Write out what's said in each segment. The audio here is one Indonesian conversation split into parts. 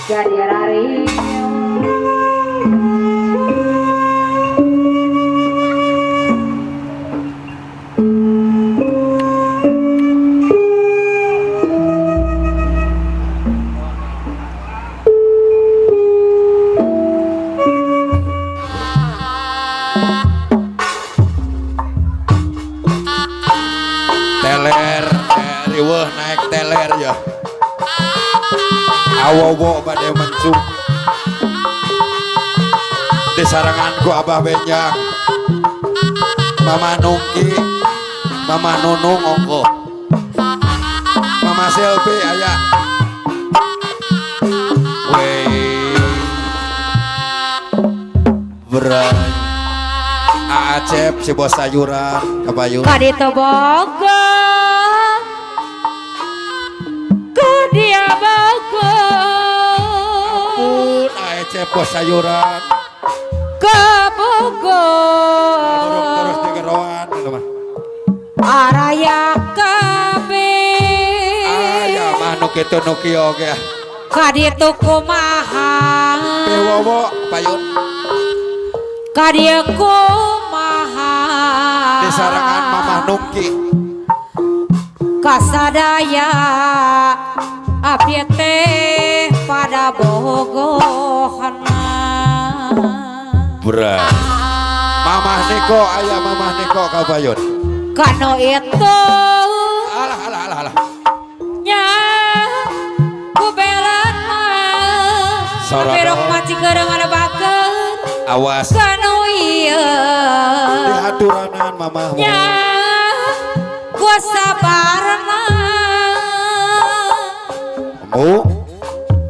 Jadi rari teler riweuh naik teler ya awowo pada mencung di saranganku Abah Benjang Mama Nungki Mama Nunung ongko Mama Selvi aya wey berat Acep si bos sayuran kabayun kadito bogo ku dia bogo ampun Acep bos sayuran ke bogo terus digeroan gitu mah araya kabe aya mah nu kitu nu kieu ge kadito kumaha pewowo payun kadieu kumaha di sarangan Mamah Nungki kasadaya abdi teh pada bogohana berat Mamah Niko aya Mamah Niko kabayun kano itu alah alah alah alah nya kubelan Sarada. berok maci gereng ada bakeun awas kano ieu di haturanan Mamah nya ku sabarna mu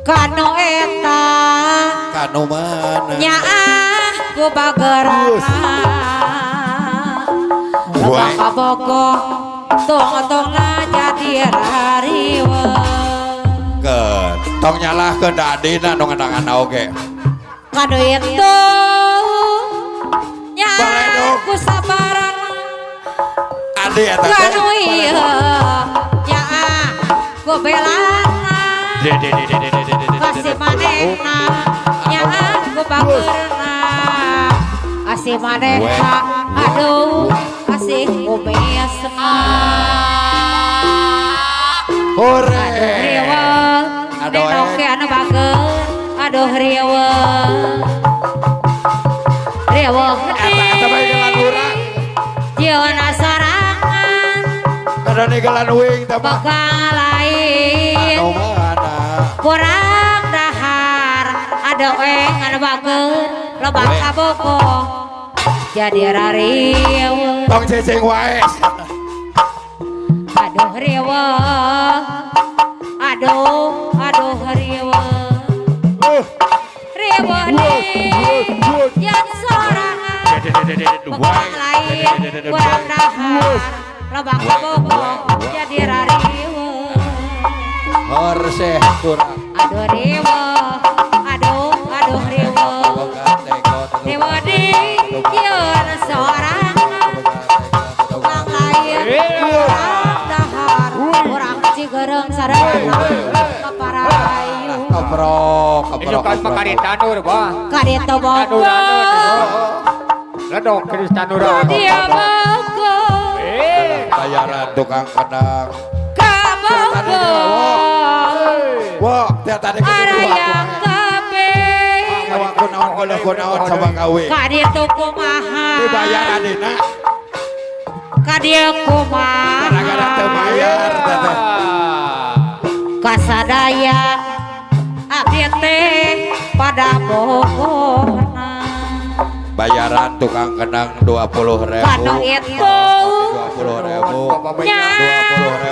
kano eta kanu mana nyaah ku bagerana Wah. kabogoh tong-tongna jadi rariwe ke tong nyalahkeun da adina nu ngendangan oge kanu itu Baledog. nyaah ku sabaran adi eta teh kanu ieu nyaah ku belana kasih manehna nyaah ku bageurna kasih manehna aduh kasih ku mesna hore riweuh Aduh, nenok ke anu bageun aduh riweuh eta bae gelan urang jiwana sorangan kada nigelan uing teh mah bakal lain anu mana kurang dahar ada anu bageun loba kabogoh jadi rariweuh tong cecing wae aduh riweuh aduh riweuh riweuh nih yang sorangan bakal lain kurang dahar loba kabogoh jadi rariweuh horse kurang aduh riweuh aduh riweuh riweuh nih yang sorangan bakal lain kurang dahar kurang cigereng sareng kaparayu keprok Itu kan makarin tanur, Bah. kadito bogo Ledok keris tanuran. dia bogo bayaran tukang kendang kabogo wah tiap tadi araya kabe awak kunaon sama gawe kadito kumaha dibayar adina kadieu kumaha gara-gara teu bayar teteh kasadaya abdi teh pada bogohna bayaran tukang kendang 20.000 kanu itu 20.000 nya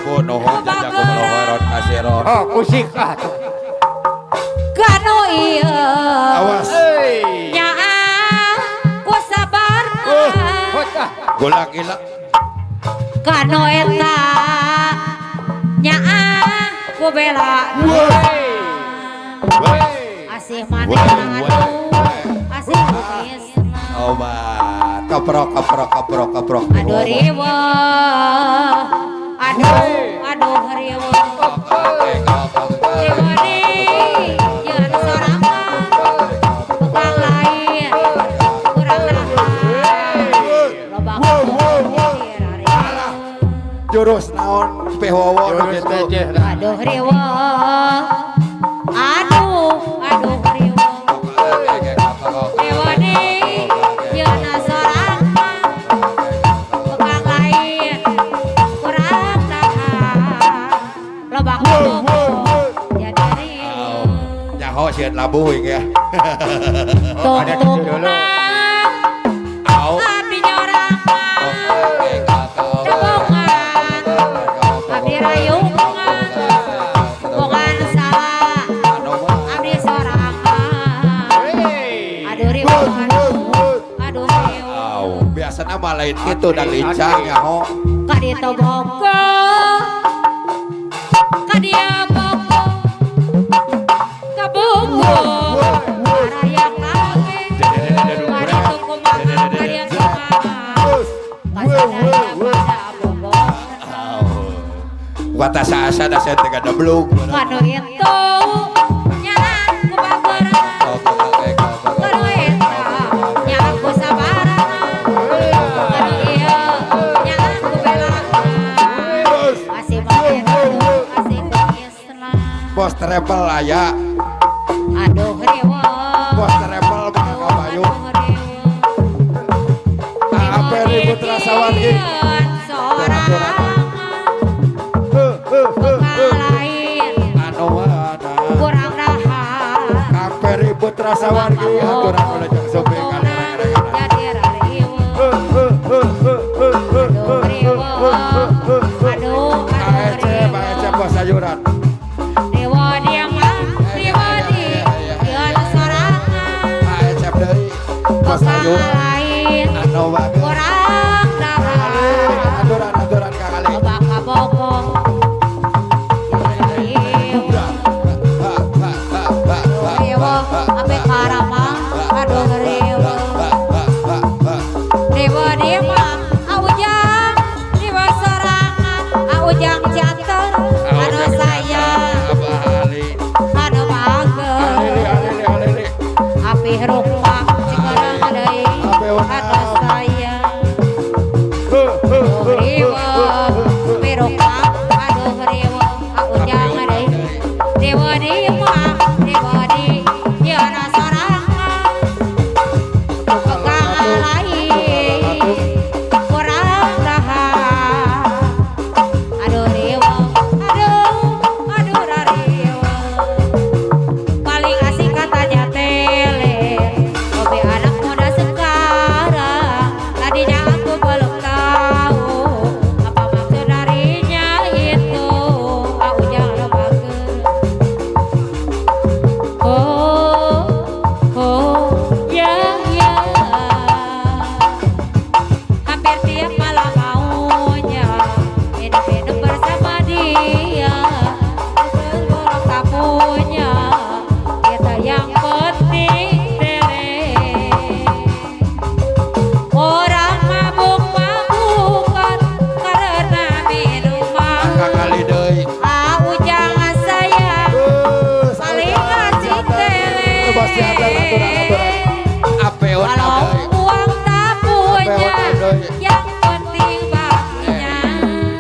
20.000 nuhun jajak kumaha kasih ron Oh, kusik ah. kanu ieu awas nyaah ku sabarna Hotah. gula gila kanu eta nyaah ku bela asih maneh aduh asih ku kisna obat keprok. Aduh riwa. Aduh riwa. Riwa nih, jangan sorangan. Tukang lain, kurang rahat. Lobang Jurus naon pehowo Jurus gitu. beceh dah. aduh riwa. Aduh riwa. Riwa nih, jangan sorangan. Tukang lain, kurang rahat. Lobang jadi riwa. Nyaho sieun labuh ya. Ada di situ dulu. Au. Abdi nyorangan, cebongan, abdi rayungan, bukan salah, abdi sorangan. Aduh riwa, aduh riwa, Au. Biasana mah lain gitu dan lincah nyaho. kadito boko, kadia boko, kaboko, arayak lagi, kadito kumaha, kadia kumaha, kasadaya pada boko. Batas asa dah saya tengah deblug. Kanu itu nyaran ku bageran, kanu itu nyaran ku sabaran, kanu iya nyaran ku belangan, masih makin masih pengislan. Bos travel aya, Aduh riwa, bos travel mah kabayu. Apa ribut rasa wargi? Sorangan, tukang lain Anu mana? kurang rahat. Apa ribut rasa wargi? Aturan ulah jeung sobe kali. Jadi riwa. Aduh riwa, aduh Baca bos sayuran. riwa dia mah, riwa di dia sorangan, Baca deui. Bos tukang sayuran. lain Anu bagus. kurang rahat. Aturan kakali. Loba kaboko, jadi riwa, ape karama, aduh riwa. Riwa dia mah, aujang, riwa sorangan, aujang jantan, anu sayang, anu bager. Api rumah sekarang deui anu sayang. Riwa pirukna aduh riwa aujang deui. Riwa di mah riwa di yeuna sorangan. Tukang lain kurang rahat. Aduh riwa aduh riwa. Paling asik katanya tele, hobi anak muda sekarang. Tadinya aku belum tahu apa maksud darinya itu. Aku jangan bager. Ya. Hampir tiap malam maunya hidup bersama dia. Tergolong tak punya, kita yang penting tele. Orang mabuk-mabukan karena minuman. Kakali deui. Jangan sayang, paling asik tele. Pasti ada aturan. Apeun Kalau deui. uang tak punya, yang penting bahagia.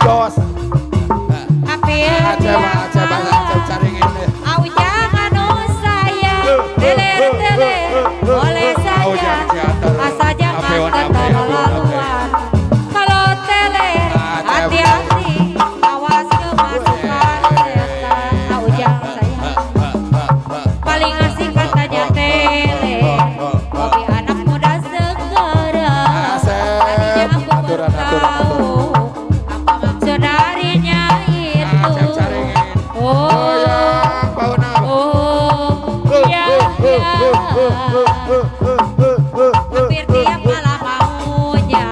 Jos. Hampir Caringin deh. jangan sayang, tele boleh saja, asal jangan keterlaluan. Kalau tele hati-hati, awas kemasukan setan. Jangan sayang, paling asik katanya tele, hobi anak muda sekarang. Tadinya aku belum tahu apa maksud darinya itu. Hampir tiap malam maunya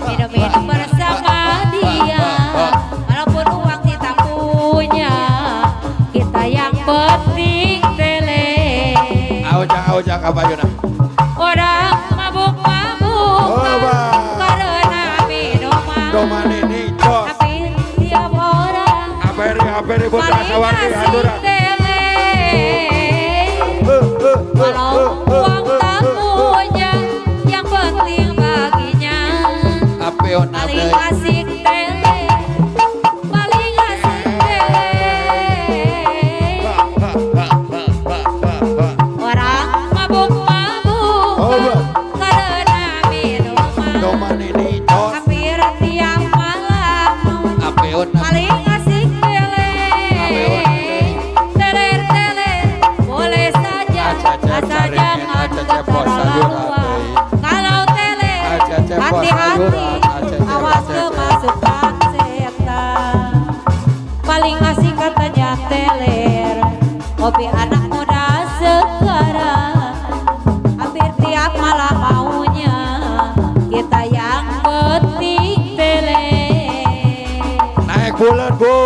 minum-minum bersama dia. Walaupun uang kita punya, kita yang penting tele. Aujang kabayuna. Orang mabuk-mabuk handuran. Walau uang tak punya, yang penting baginya Apeon paling abdi. asik tele, paling asik tele. Orang mabuk-mabuk karena minuman, Doman ini cos. hampir tiap malam Apeon paling asik tele. Teler-teler boleh saja, asal jangan keterlaluan. Kalau teler hati-hati, awas kemasukan setan. Paling asik katanya teler, hobi anak muda sekarang. Hampir tiap malam maunya kita yang penting teler. naik bulan bu.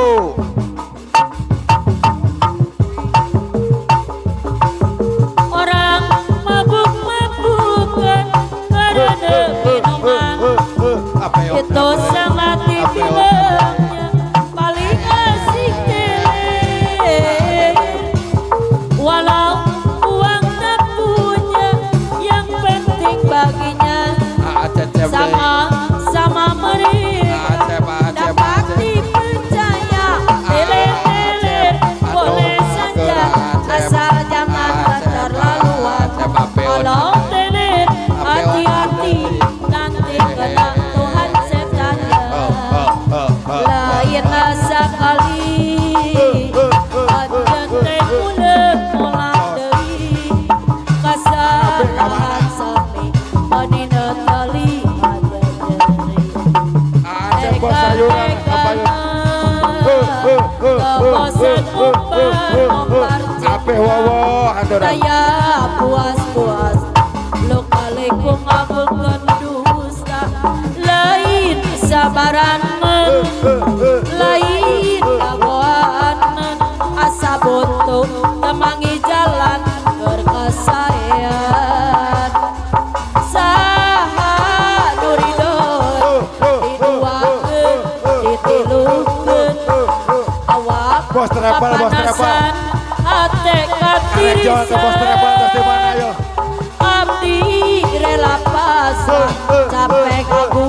Orang mabuk-mabukan karena minuman, Apeon itu sangat dibilangnya paling asik teler. Walau uang tak punya, yang penting baginya sama-sama meriah, dapat dipercaya. Teler-teler boleh saja, asal jangan keterlaluan. Kalau teler hati-hati, nanti kena Tuhan setan. Lain sekali aja teh ulang deui kasalahan sami manina tali aja deui. Ada bos sayuran Kebosan umbar Ape wawo handuran. saya puas-puas lo kaleku ngabekeun dusta, lain sabaran lain kagoan asa buntu temangi jalan berkesayan. Saha nuridon diduakeun ditilukeun awak Bos terapal, bos terapal. kapanasan hate Karejon ke bos terapal terus di mana yo? abdi rela pasrah capek aku